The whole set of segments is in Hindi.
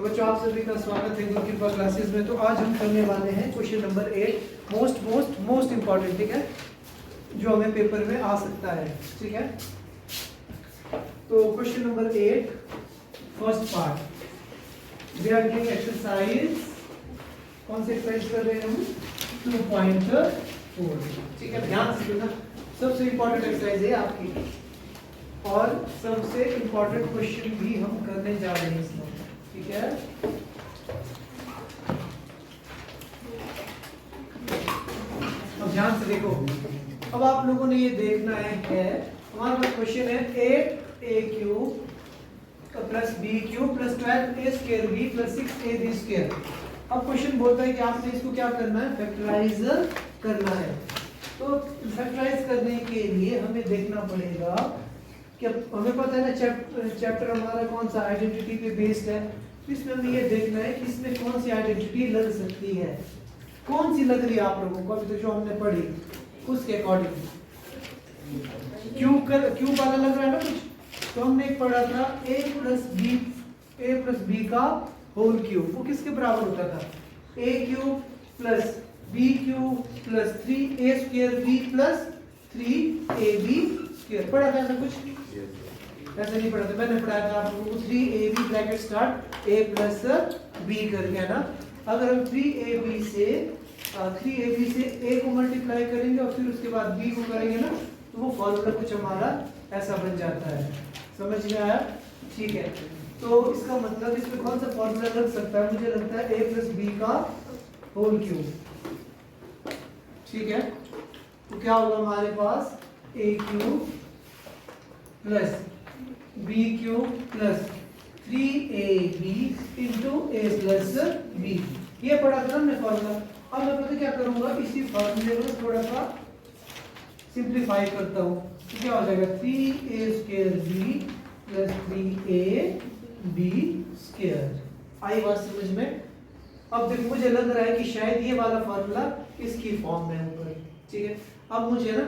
तो बच्चों आप सभी का स्वागत है गुरुकृपा क्लासेस में। तो आज हम करने वाले हैं क्वेश्चन नंबर 8, मोस्ट इम्पॉर्टेंट, ठीक है, जो हमें पेपर में आ सकता है, ठीक है। तो question number 8 first part, we are doing exercise, कौन सी एक्सरसाइज कर रहे हैं हम? 2.4, ठीक है। ध्यान से सुनना, सबसे इम्पोर्टेंट एक्सरसाइज है आपकी और सबसे इम्पोर्टेंट क्वेश्चन भी हम करने जा रहे हैं इसमें, ठीक है। अब ध्यान से देखो, अब आप लोगों ने ये देखना है हमारे पास क्वेश्चन है 8a³ plus b³ plus 12a² plus 6ab²। अब क्वेश्चन बोलता है कि आपने इसको क्या करना है, फैक्टराइज करना है। तो फैक्टराइज करने के लिए हमें देखना पड़ेगा कि हमें पता है ना चैप्टर हमारा कौन सा आइडेंटिटी पे बेस्ड है। इसमें हमें ये देखना है कि इसमें कौन सी आइडेंटिटी लग सकती है, कौन सी लग रही है आप लोगों को, अभी तो जो हमने पढ़ी उसके अकॉर्डिंग। क्यू वाला लग रहा है ना कुछ, तो हमने एक पढ़ा था a प्लस b का होल क्यूब, वो किसके बराबर होता था? a³ plus b³ plus 3a² plus 3ab²। पढ़ा था ऐसा कुछ? ऐसा नहीं पढ़ा था, मैंने पढ़ाया था आप लोगों को 3ab bracket start a plus b करके, है ना। अगर हम 3ab से a को मल्टीप्लाई करेंगे और फिर उसके बाद b को करेंगे ना, तो वो फॉर्मूला कुछ हमारा ऐसा बन जाता है। समझ में आया? ठीक है। तो इसका मतलब इसमें कौन सा फॉर्मूला लग सकता है? मुझे लगता है a प्लस b का होल क्यूब, ठीक है। तो क्या होगा हमारे पास? a³ plus b³ plus 3ab into a plus b। ये पढ़ा था हमने फॉर्मूला। अब मैं पता क्या करूंगा, इसी फॉर्मूले को थोड़ा सा सिंप्लीफाई करता हूँ, तो क्या हो जाएगा 3a² प्लस 3ab²। आई बात समझ में? अब देखो, मुझे लग रहा है कि शायद ये वाला फॉर्मूला इसकी फॉर्म में है, ठीक है। अब मुझे ना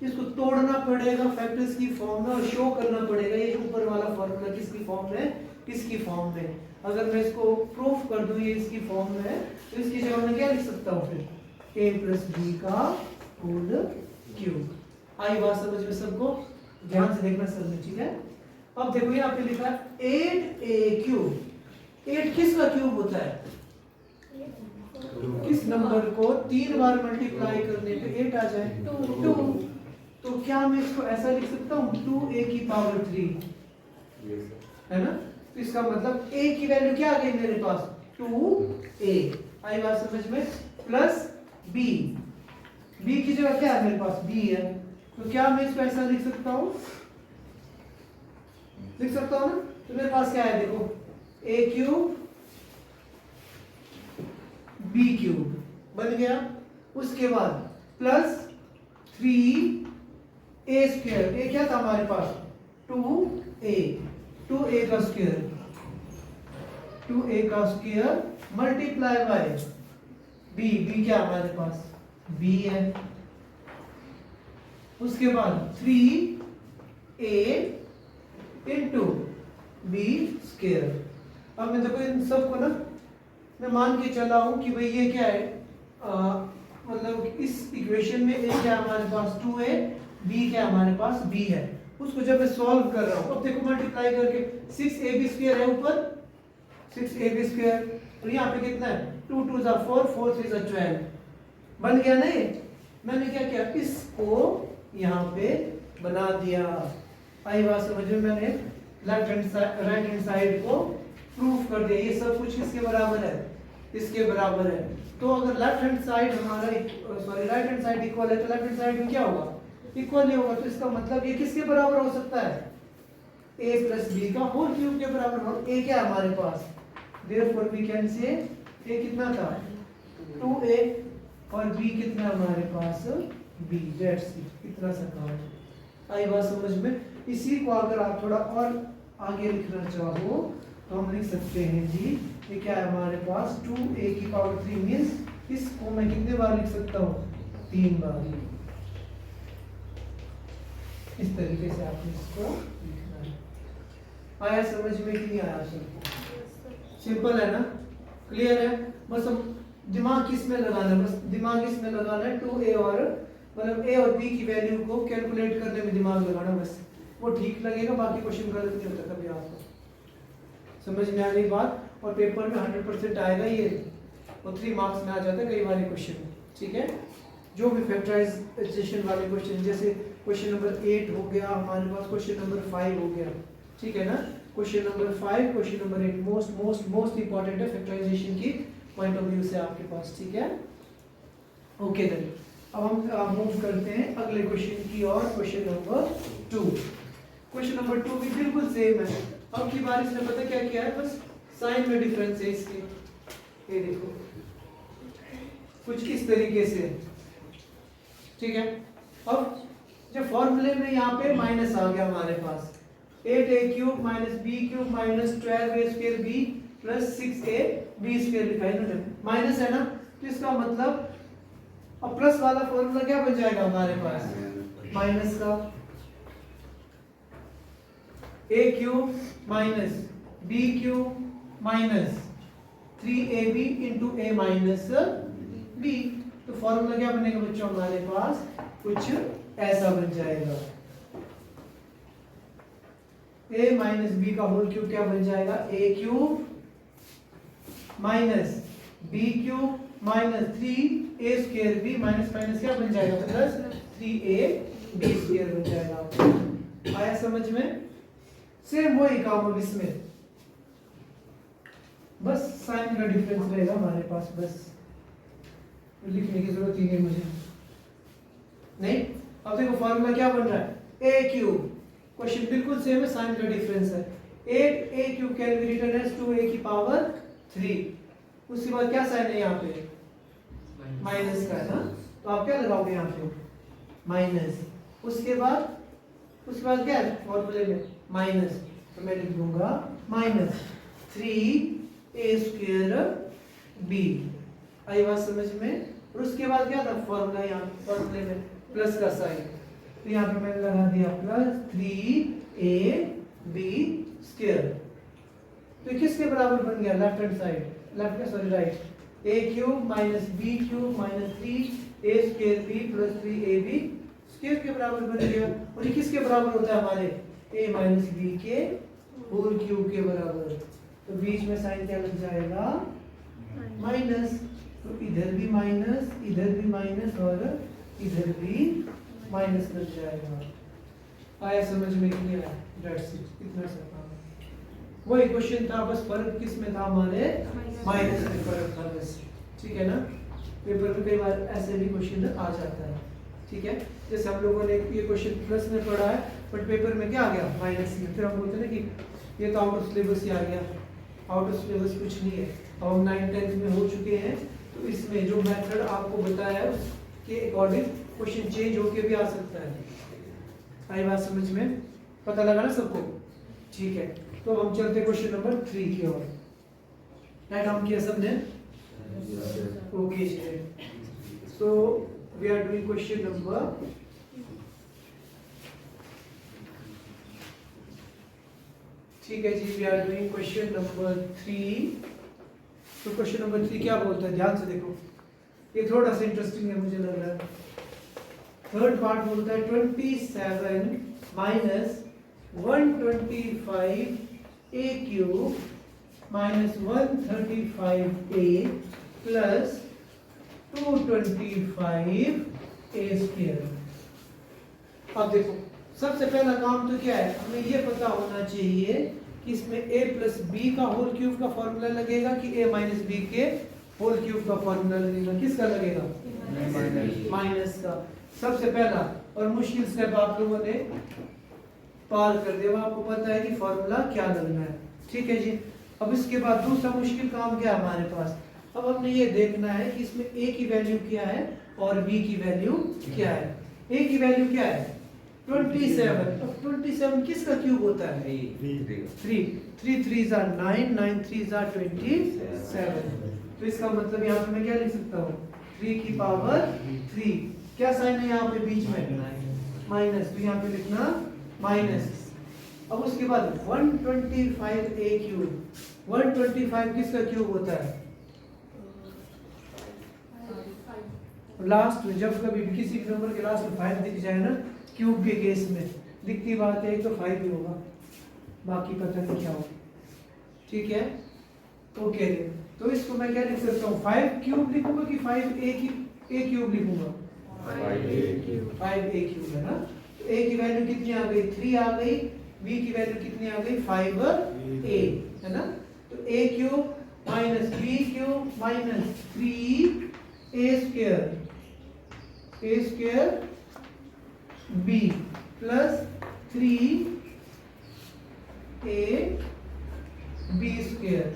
इसको तोड़ना पड़ेगा फैक्टर्स की फॉर्म में और शो करना पड़ेगा ये ऊपर वाला फॉर्मूला किसकी फॉर्म में, इसकी फॉर्म में। अगर मैं इसको प्रूफ कर दूं ये इसकी फॉर्म में है, तो इसकी जगह मैं क्या लिख सकता हूँ फिर? a प्लस b का होल क्यूब। आई बात समझ में सबको? ध्यान से देखना सर में, ठीक है। अब देखो यहाँ पे लिखा है 8a³। 8 किसका क्यूब होता है? किस नंबर को 3 बार मल्टीप्लाई करने पे 8 आ जाए? 2। तो क्या मैं इसको ऐसा लिख सकता हूँ 2a की पावर 3, है ना। तो इसका मतलब a की वैल्यू क्या आ गई मेरे पास? 2a। आई बात समझ में? प्लस b की जगह क्या है मेरे पास? b है। तो क्या मैं इसको ऐसा लिख सकता हूँ ना। तो मेरे पास क्या है देखो, a³ b³ बन गया। उसके बाद प्लस 3a²। a क्या था हमारे पास? 2a का स्क्वायर मल्टीप्लाई बाय b क्या हमारे पास? b है। उसके बाद 3a इंटू b²। अब मैं देखो इन सबको ना मैं मान के चला हूं कि भाई ये क्या है, मतलब इस इक्वेशन में a क्या हमारे पास? 2a, b क्या हमारे पास? b है। उसको जब मैं सॉल्व कर रहा हूं, अब देखो मल्टीप्लाई करके 6ab² है ऊपर, 6ab², और यहाँ पे कितना है? 2 2 = 4, 4 3 = 12 बन गया ना ये। मैंने क्या किया, इसको यहाँ पे बना दिया। आई बात समझ में? मैंने राइट हैंड साइड को प्रूफ कर दिया। ये सब कुछ किसके बराबर है? इसके बराबर है। तो अगर लेफ्ट हैंड साइड हमारा राइट हैंड साइड इक्वल है, तो लेफ्ट हैंड साइड में क्या होगा? इक्वल ही होगा। तो इसका मतलब ये किसके बराबर हो सकता है? a प्लस b का होल क्यूब के बराबर। और a क्या है हमारे पास? Therefore we can say a कितना था? 2a, और b कितना हमारे पास? b। That's it. इतना सा काम। आई बात समझ में? इसी को अगर आप थोड़ा और आगे लिखना चाहो तो हम लिख सकते हैं जी, ये क्या है हमारे पास? 2a की पावर 3 मीन्स इसको मैं कितने बार लिख सकता हूँ? 3 बार। इस तरीके से आपने इसको लिखना है। आया समझ में कि नहीं आया सबको? सिंपल है ना, क्लियर है। बस हम दिमाग किस में लगाना है, बस दिमाग इसमें लगाना है 2a और मतलब a और b की वैल्यू को कैलकुलेट करने में दिमाग लगाना, बस वो ठीक लगेगा, बाकी क्वेश्चन गलत नहीं होता कभी। आपको समझ में आ गई बात। और पेपर में 100% आएगा ये, और 3 मार्क्स में आ जाता है कई बार क्वेश्चन, ठीक है। जो भी फैक्टराइजेशन वाले क्वेश्चन, जैसे क्वेश्चन नंबर 8 हो गया हमारे पास, क्वेश्चन नंबर 5 हो गया, ठीक है ना। Question number 5, question number 8 most most most important है फैक्टराइजेशन की पॉइंट ऑफ व्यू से आपके पास, ठीक है। ओके देन, अब हम मूव करते हैं अगले क्वेश्चन की और, क्वेश्चन नंबर 2। क्वेश्चन नंबर 2 भी बिल्कुल सेम है। अब की बार इसने पता क्या किया है, बस साइन में डिफरेंस है इसके, ये देखो कुछ इस तरीके से, ठीक है। अब जब फॉर्मूले में यहाँ पे माइनस आ गया हमारे पास, 8a³ minus b³ minus 12a² b plus 6ab² लिखा है इन्होंने, माइनस है ना, तो इसका मतलब अब प्लस वाला फॉर्मूला क्या बन जाएगा हमारे पास, माइनस का a³ minus b³ minus 3ab into a minus b। तो फॉर्मूला क्या बनेगा बच्चों हमारे पास, कुछ ऐसा बन जाएगा, a माइनस b का होल क्यूब क्या बन जाएगा, a³ minus b³ minus 3a² b minus minus क्या बन जाएगा, प्लस 3ab² बन जाएगा। आया समझ में। सेम वही काम अब इसमें, बस साइन का डिफरेंस रहेगा हमारे पास, बस लिखने की जरूरत ही नहीं मुझे, नहीं। अब देखो फॉर्मूला क्या बन रहा है, a³, क्वेश्चन बिल्कुल सेम है, साइन का डिफरेंस है। 8a³ can be written as 2a की पावर 3। उसके बाद क्या साइन है यहाँ पे, माइनस का है ना, तो आप क्या लगाओगे यहाँ पे, माइनस। उसके बाद क्या है फॉर्मूले में, माइनस, तो मैं लिख दूंगा माइनस 3a² b। आई बात समझ में। और उसके बाद क्या था फॉर्मूला, यहाँ फॉर्मूले में प्लस का साइन, तो यहाँ पे मैंने लगा दिया प्लस 3ab²। तो किसके बराबर बन गया, लेफ्ट हैंड साइड, लेफ्ट में sorry right, a³ minus b³ minus 3a² b plus 3ab² के बराबर बन गया। और ये किसके बराबर होता है हमारे, a माइनस b के होल क्यूब के बराबर। तो बीच में साइन क्या लग जाएगा, माइनस, तो इधर भी माइनस, इधर भी माइनस और इधर भी माइनस लग जाएगा। आया समझ में, क्लियर है, दैट्स इट, इतना सा काम। वही क्वेश्चन था, बस फर्क किस में था, हमारे माइनस में फर्क था बस, ठीक है ना। पेपर में कई बार ऐसे भी क्वेश्चन आ जाता है, ठीक है। जैसे हम लोगों ने ये क्वेश्चन प्लस में पढ़ा है, बट पेपर में क्या आ गया, माइनस में। फिर हम बोलते हैं ना कि ये तो आउट ऑफ सिलेबस ही आ गया, आउट ऑफ सिलेबस कुछ नहीं है। अब हम 9th-10th में हो चुके हैं, तो इसमें जो मेथड आपको बताया है उसके अकॉर्डिंग क्वेश्चन चेंज होके भी आ सकता है। आई बात समझ में, पता लगा ना सबको, ठीक है। तो हम चलते क्वेश्चन नंबर 3 की ओर। राइट हम किया सबने, ओके जी। So we are doing question number, ठीक है जी, we are doing question number 3। तो क्वेश्चन नंबर 3 क्या बोलता है, ध्यान से देखो, ये थोड़ा सा इंटरेस्टिंग है मुझे लग रहा है। थर्ड पार्ट बोलता है 27 minus 125 a³ minus 135a plus 225 a²। अब देखो सबसे पहला काम तो क्या है, हमें ये पता होना चाहिए कि इसमें a प्लस b का होल क्यूब का फॉर्मूला लगेगा कि a माइनस b के होल क्यूब का फॉर्मूला लगेगा, किसका लगेगा, माइनस का। सबसे पहला और मुश्किल स्टेप आप लोगों ने पार कर दिया, आपको पता है कि फॉर्मूला क्या लगना है, ठीक है जी। अब इसके बाद दूसरा मुश्किल काम क्या है हमारे पास, अब हमने ये देखना है कि इसमें a की वैल्यू क्या है और b की वैल्यू क्या है। a की वैल्यू क्या है 27, अब 27 किसका क्यूब होता है, 3 3 are 9, 9 3 are 27। तो इसका मतलब यहाँ पे मैं क्या लिख सकता हूँ, 3 की पावर 3, क्या साइन है यहाँ पे बीच में, माइनस, तो यहाँ पे लिखना माइनस। अब उसके बाद 125 a³ 125 किसका क्यूब होता है? लास्ट में जब कभी भी किसी भी नंबर के लास्ट में 5 दिख जाए ना, क्यूब के केस में दिखती बात है, तो 5 ही होगा, बाकी पता नहीं क्या होगा। ठीक है, ओके। तो इसको मैं क्या लिख सकता हूँ, 5 क्यूब लिखूंगा कि 5 ए क्यूब लिखूंगा? 5 ए क्यूब है ना। तो ए की वैल्यू कितनी आ गई? 3 आ गई। बी की वैल्यू कितनी आ गई? 5 ए है ना। तो a cube minus b cube minus 3 a square b plus 3 a b square.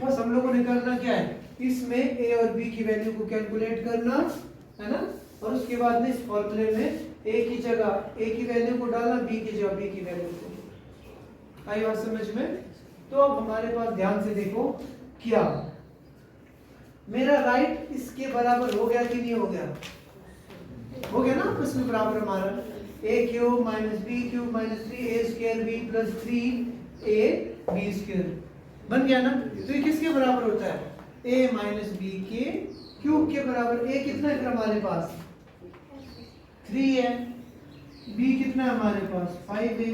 बस हम लोगों ने करना क्या है, इसमें ए और बी की वैल्यू को कैलकुलेट करना है ना, और उसके बाद में इस फॉर्मूले में ए की जगह ए की वैल्यू को डालना, बी की जगह बी की वैल्यू को। आई बात समझ में? तो अब हमारे पास ध्यान से देखो, क्या मेरा राइट इसके बराबर हो गया कि नहीं हो गया? हो गया ना, आपस में बराबर हमारा a cube minus b cube minus 3 a square b plus 3 a b square बन गया ना। तो ये किसके बराबर होता है? a माइनस बी के क्यूब के बराबर। a कितना है हमारे पास? 3 है। b कितना है हमारे पास? 5a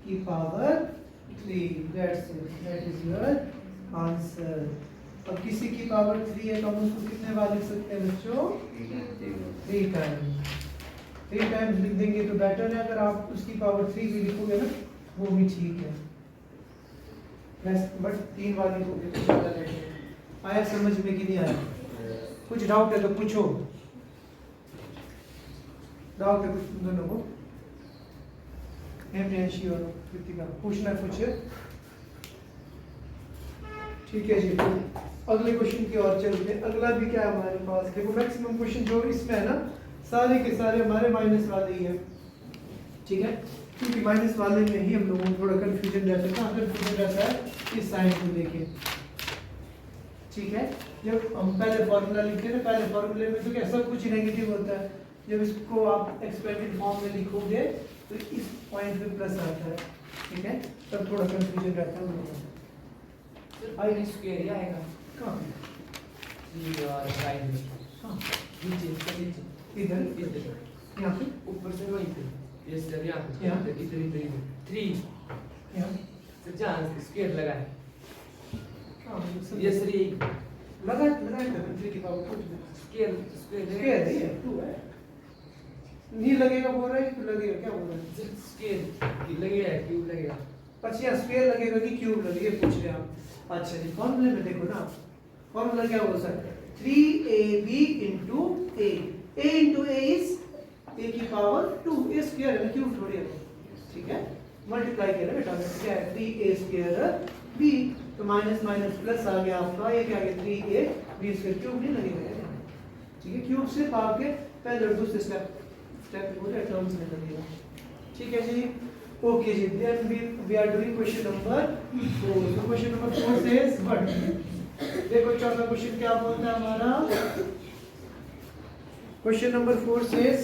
की power 3। That is your answer. अब किसी की पावर 3 है तो हम उसको कितने बार लिख सकते हैं बच्चों? 3 टाइम्स। 3 टाइम्स लिख देंगे तो बेटर है। अगर आप उसकी पावर 3 भी लिखोगे ना, वो भी ठीक है, बट 3 बार लिखोगे तो ज़्यादा बेटर। आया समझ में कि नहीं आया? कुछ डाउट है तो पूछो। डाउट है कुछ दोनों को? प्रियांशी और कृतिका पूछना कुछ? ठीक है जी। तो अगले क्वेश्चन की ओर चलते हैं। अगला भी क्या है हमारे पास? देखो मैक्सिमम क्वेश्चन जो इसमें है ना, सारे के सारे हमारे माइनस वाले ही है। ठीक है, क्योंकि माइनस वाले में ही हम लोगों को थोड़ा कंफ्यूजन रहता है। कहाँ कंफ्यूजन रहता है? इस साइन को लेके। ठीक है, जब हम पहले फॉर्मूला लिखते हैं ना, पहले फॉर्मूले में तो क्या सब कुछ नेगेटिव होता है। जब इसको आप एक्सपेंडेड फॉर्म में लिखोगे तो इस पॉइंट पे प्लस आता है। ठीक है, तब थोड़ा कंफ्यूजन रहता है हम लोगों को। आई स्क्वायर आएगा कहाँ? ये और साइड में। हाँ, नीचे इधर यहाँ पे ऊपर से वहीं पे ये सर यहाँ पे यहाँ? इधर 3 यहाँ सर जहाँ स्क्वायर लगा है हाँ, ये सर यही लगा तो 3 की पावर 2 स्क्वायर स्क्वायर है, 2 है। नहीं लगेगा बोल रहा है कि लगेगा? क्या बोल रहा है? स्क्वायर लगेगा क्यूब लगेगा। अच्छा, यहाँ स्क्वायर लगेगा कि क्यूब लगेगा पूछ रहे हैं आप। अच्छा जी, फॉर्मूले में देखो ना, फॉर्मूला क्या हो सकता है? 3ab into a। a into a is a की पावर 2। a स्क्वायर है, क्यूब थोड़ी है। ठीक है, मल्टीप्लाई किया ना बेटा, क्या है? 3a स्क्वायर b, तो माइनस माइनस प्लस आ गया आपका, ये क्या आ गया? 3a b square. क्यूब नहीं लगेगा। ठीक है, क्यूब सिर्फ आपके पहले और दूसरे स्टेप पूरे टर्म्स में लगेगा। ठीक है जी, ओके जी। Then we are doing question number 4। तो क्वेश्चन नंबर 4 सेज व्हाट? देखो चौथा क्वेश्चन क्या बोलता है हमारा? Question number 4 says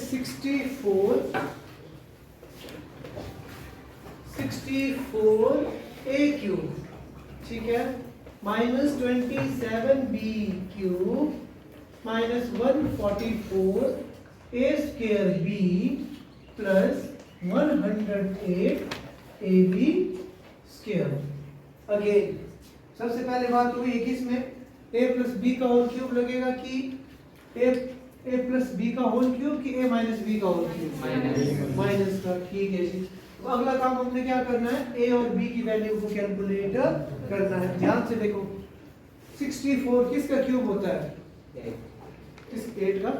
64 a cube, ठीक है, minus 27b cube minus 144 a square b plus 108 ab square. Again सबसे पहले बात हुई कि इसमें a प्लस b का होल क्यूब लगेगा कि a प्लस b का होल क्यूब कि a माइनस b का होल क्यूब? माइनस का। ठीक है जी। तो अगला काम हमने क्या करना है? a और b की वैल्यू को कैलकुलेट करना है। ध्यान से देखो, 64 किसका क्यूब होता है? किस 8 का?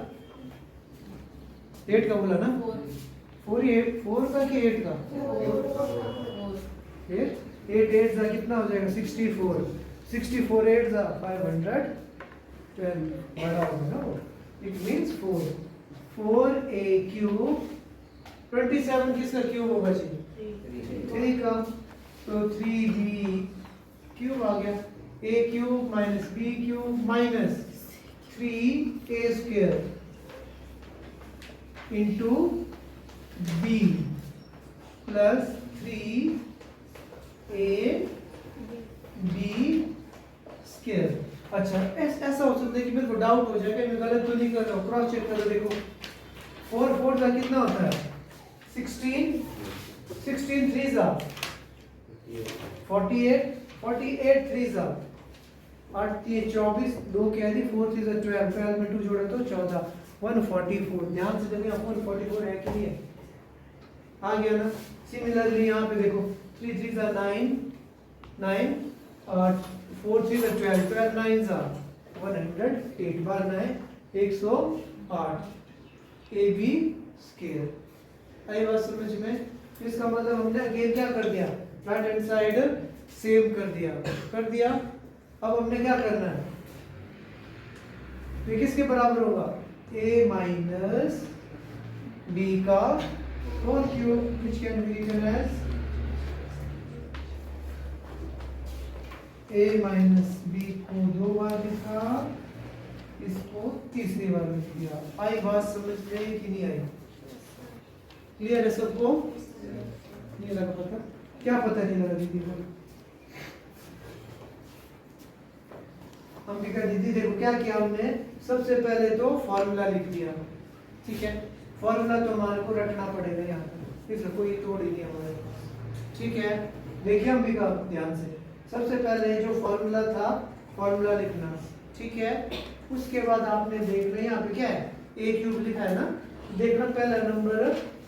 8 का बोला ना? 4 का कि 8 का? 8 8 जा कितना हो जाएगा? 64 64 8 जा 512 बड़ा होगा ना वो। इट मींस 4a क्यूब 27 किसका क्यूब होगा जी? 3 का। तो 3b क्यूब आ गया। a cube minus b cube minus 3a square into b plus 3a square. अच्छा ऐसा हो सकता है कि मेरे को डाउट हो जाएगा मैं गलत तो नहीं कर रहा हूँ, क्रॉस चेक करो देखो 4 4 का कितना होता है 16 16 3 जा 48 48 3 जा 8 3 24 2 कैरी 4 3 जा 12 12 में 2 जोड़ा तो 14 144। ध्यान से देखिए 144 है कि नहीं है, आ गया ना। सिमिलरली यहाँ पे देखो 3 3 जा 9 9 और 4 3 जा 12 12 9 जा 108 बार 9 108 AB स्क्वायर। आई बात समझ में। इसका मतलब हमने अगेन क्या कर दिया, राइट हैंड साइड सेम कर दिया। अब हमने क्या करना है, ये किसके बराबर होगा a माइनस b का whole cube which can be written as a minus b को 2 बार लिखा, इसको तीसरी बार लिख दिया। आई बात समझ में कि नहीं आई, क्लियर है सबको? नहीं लगा पता, क्या पता नहीं लगा दीदी को? हम भी कर दीदी देखो क्या किया हमने, सबसे पहले तो फॉर्मूला लिख दिया, ठीक है। फॉर्मूला तो हमारे को रखना पड़ेगा यहाँ पर, इसमें कोई तोड़ ही नहीं हमारे पास, ठीक है। देखिए हम भी का ध्यान से, सबसे पहले जो फॉर्मूला था फॉर्मूला लिखना, ठीक है। उसके बाद आपने देख रहे यहाँ पे क्या है a क्यूब लिखा है ना, देखना पहला नंबर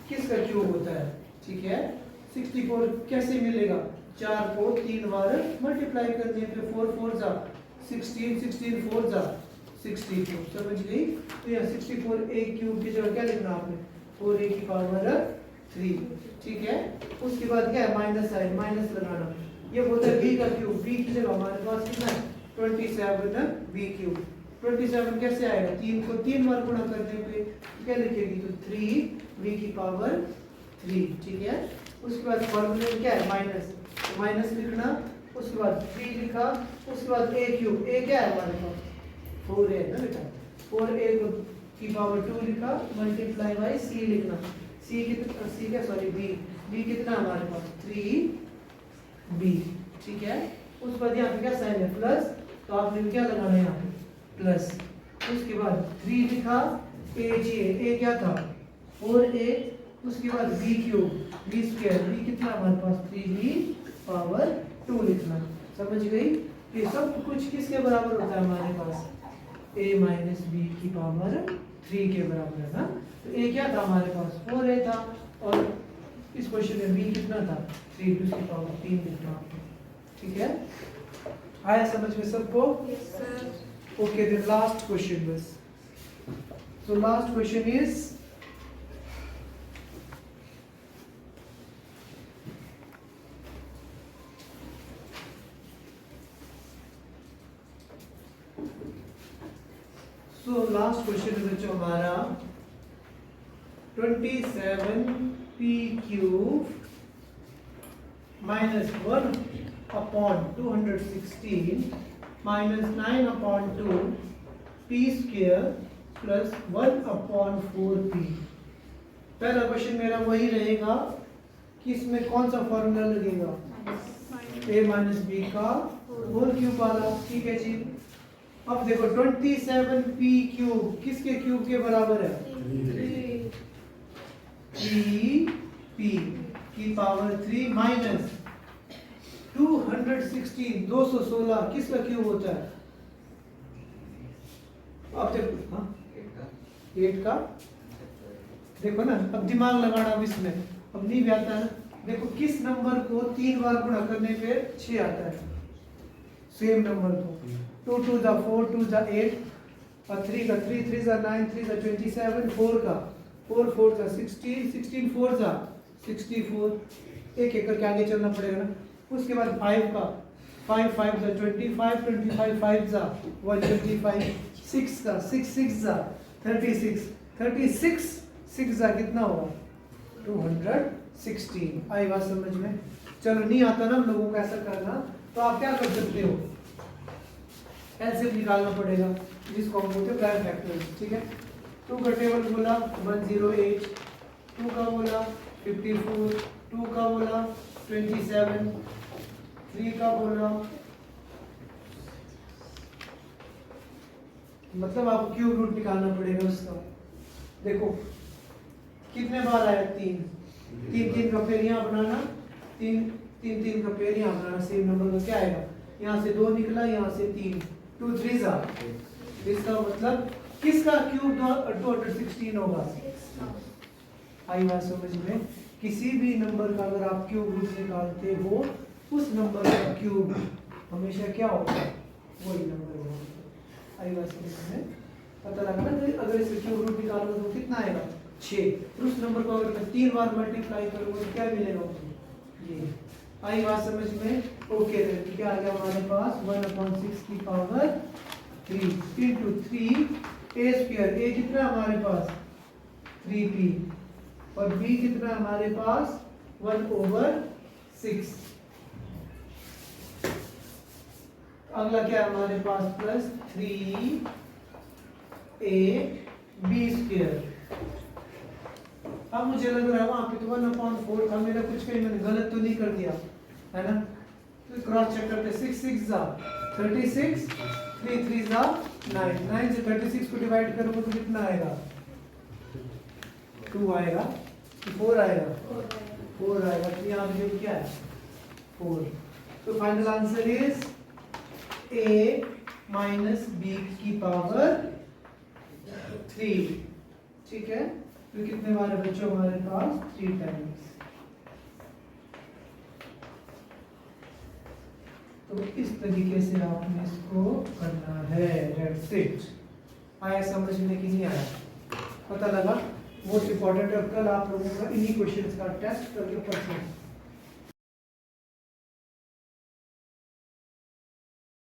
किसका क्यूब होता है, ठीक है। 64 कैसे मिलेगा, 4 को 3 बार मल्टीप्लाई करने पे 4 4 जा 16 16 4 जा 64, समझ गई। तो यहाँ 64 a क्यूब की जगह क्या लिखना आपने 4a की पावर 3, ठीक है। उसके बाद क्या है माइनस साइन, माइनस लगाना, ये बोलता है b का क्यूब, b की जगह हमारे पास कितना है 27 b क्यूब। 27 कैसे आएगा, 3 को 3 बार गुणा करने पे क्या लिखेगी तो 3 b की पावर 3, ठीक है। उसके बाद फॉर्मूले में क्या है माइनस, माइनस लिखना, उसके बाद 3 लिखा, उसके बाद a क्यूब, a क्या है हमारे पास 4a है ना बेटा, 4a की पावर 2 लिखा, मल्टीप्लाई बाय c लिखना, c कितना, c क्या सॉरी b कितना हमारे पास 3b, ठीक है। उसके बाद यहाँ पे क्या साइन है प्लस, तो आपने क्या लगाना है यहाँ पे प्लस। उसके बाद 3 लिखा, a क्या था 4a, उसके बाद b cube b square, b कितना हमारे पास 3b पावर 2 लिखना, समझ गई। ये सब कुछ किसके बराबर होता है हमारे पास a माइनस b की पावर 3 के बराबर है ना। तो a क्या था हमारे पास 4a था, और इस क्वेश्चन में b कितना था 3 की पावर 3 लिखना, ठीक है। आया समझ में सबको? Yes, sir. Okay, the last question was. So last question is, so last question is बच्चों हमारा 27p cube minus 1 upon 216 minus 9 upon 2 p square plus 1 upon 4p। पहला क्वेश्चन मेरा वही रहेगा कि इसमें कौन सा फॉर्मूला लगेगा a माइनस बी का होल क्यूब वाला, ठीक है जी। अब देखो 27p क्यूब किसके क्यूब के बराबर है 3p की पावर 3 माइनस 216 216 किसका क्यूब होता है, अब देखो हाँ 8 का, देखो ना अब दिमाग लगाना, अब इसमें अब नहीं भी आता है, देखो किस नंबर को 3 बार गुणा करने पे 6 आता है, सेम नंबर को 2 2 जा 4 2 जा 8 और 3 का 3 3 जा 9 3 जा 27 4 का 4 4 जा 16 16 4 जा 64, एक एक करके आगे चलना पड़ेगा ना। उसके बाद 5 का 5 5 जा 25 25 5 जा 125 6 का 6 6 जा 36 36 6 जा कितना होगा 216। आई बात समझ में? चलो नहीं आता ना हम लोगों को ऐसा करना, तो आप क्या कर सकते हो एलसीएम निकालना पड़ेगा, जिसको हम बोलते हैं प्राइम फैक्टर्स, ठीक है। 2 का टेबल बोला 108, 2 का बोला 54, 2 का बोला 27, 3 का बोला मतलब आपको क्यूब रूट निकालना पड़ेगा उसका। देखो कितने बार आया, 3 3 का पेयर यहाँ बनाना, 3 का पेयर यहाँ बनाना, सेम नंबर का क्या आएगा, यहाँ से 2 निकला, यहाँ से 3, 2 3 जा। इसका मतलब किसका क्यूब 216 होगा। आई बात समझ में। किसी भी नंबर का अगर आप क्यूब रूट निकालते हो, उस नंबर का क्यूब हमेशा क्या होगा, वही नंबर होगा। आई बात समझ में, पता लगा ना। तो अगर इसका क्यूब रूट निकालोगे तो कितना आएगा, 6। तो उस नंबर को अगर मैं 3 बार मल्टीप्लाई करूंगा तो क्या मिलेगा मुझे, ये। आई बात समझ में। ओके, तो क्या आ गया हमारे पास 1/6 की power 3 into 3 a square. a कितना हमारे पास 3p, और b कितना हमारे पास 1/6। अगला क्या है हमारे पास, प्लस 3ab स्क्वायर। अब मुझे लग रहा है वहां पे तो 1/4 था, मेरा कुछ कहीं मैंने गलत तो नहीं कर दिया है ना। तो क्रॉस चेक करते, 6 6 जा 36, 3 3 जा 9, 9 से 36 को डिवाइड करोगे तो कितना आएगा, 2 आएगा, 4 आएगा, 4 आएगा। तो यहाँ पे क्या है, 4। तो final answer is a minus b की पावर 3। ठीक है, तो कितने बार बच्चों हमारे पास, 3 टाइम्स। तो इस तरीके से आपने इसको करना है। That's it. आया समझ में कि नहीं आया, पता लगा। मोस्ट इंपॉर्टेंट, और कल आप लोगों का इन्हीं क्वेश्चंस का टेस्ट करके परसों